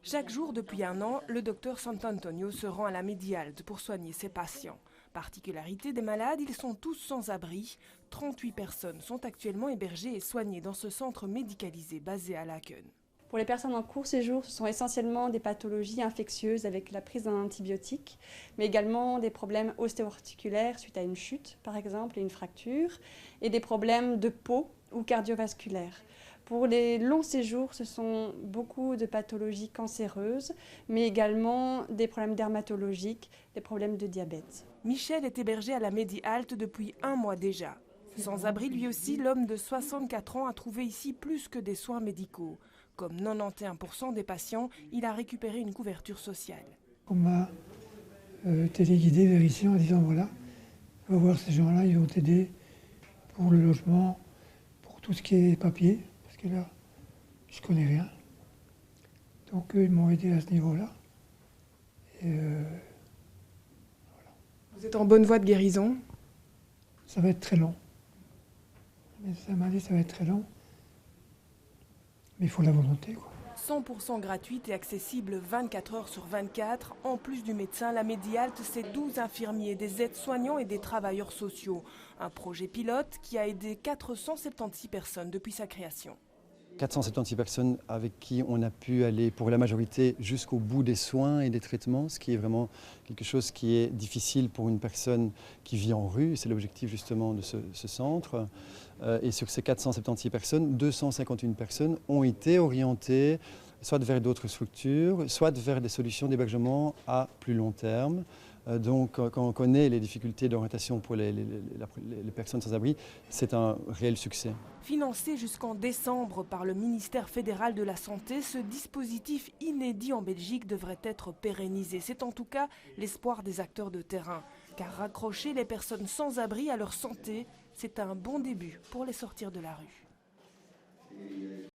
Chaque jour depuis un an, le docteur Sant'Antonio se rend à la Medialte pour soigner ses patients. Particularité des malades, ils sont tous sans abri. 38 personnes sont actuellement hébergées et soignées dans ce centre médicalisé basé à Laken. Pour les personnes en court séjour, ce sont essentiellement des pathologies infectieuses avec la prise d'un antibiotique, mais également des problèmes ostéo-articulaires suite à une chute, par exemple, et une fracture, et des problèmes de peau ou cardiovasculaires. Pour les longs séjours, ce sont beaucoup de pathologies cancéreuses, mais également des problèmes dermatologiques, des problèmes de diabète. Michel est hébergé à la Medialte depuis un mois déjà. Sans abri lui aussi, l'homme de 64 ans a trouvé ici plus que des soins médicaux. Comme 91% des patients, il a récupéré une couverture sociale. On m'a téléguidé vers ici en disant voilà, va voir ces gens-là, ils vont t'aider pour le logement, pour tout ce qui est papier, parce que là, je connais rien. Donc eux, ils m'ont aidé à ce niveau-là. Et Vous êtes en bonne voie de guérison? ça va être très long. Mais ça m'a dit ça va être très long. Mais il faut la volonté, quoi. 100% gratuite et accessible 24 heures sur 24. En plus du médecin, la Medialte, c'est 12 infirmiers, des aides-soignants et des travailleurs sociaux. Un projet pilote qui a aidé 476 personnes depuis sa création. 476 personnes avec qui on a pu aller pour la majorité jusqu'au bout des soins et des traitements, ce qui est vraiment quelque chose qui est difficile pour une personne qui vit en rue. C'est l'objectif justement de ce centre. Et sur ces 476 personnes, 251 personnes ont été orientées soit vers d'autres structures, soit vers des solutions d'hébergement à plus long terme. Donc quand on connaît les difficultés d'orientation pour les personnes sans abri, c'est un réel succès. Financé jusqu'en décembre par le ministère fédéral de la Santé, ce dispositif inédit en Belgique devrait être pérennisé. C'est en tout cas l'espoir des acteurs de terrain. Car raccrocher les personnes sans abri à leur santé, c'est un bon début pour les sortir de la rue.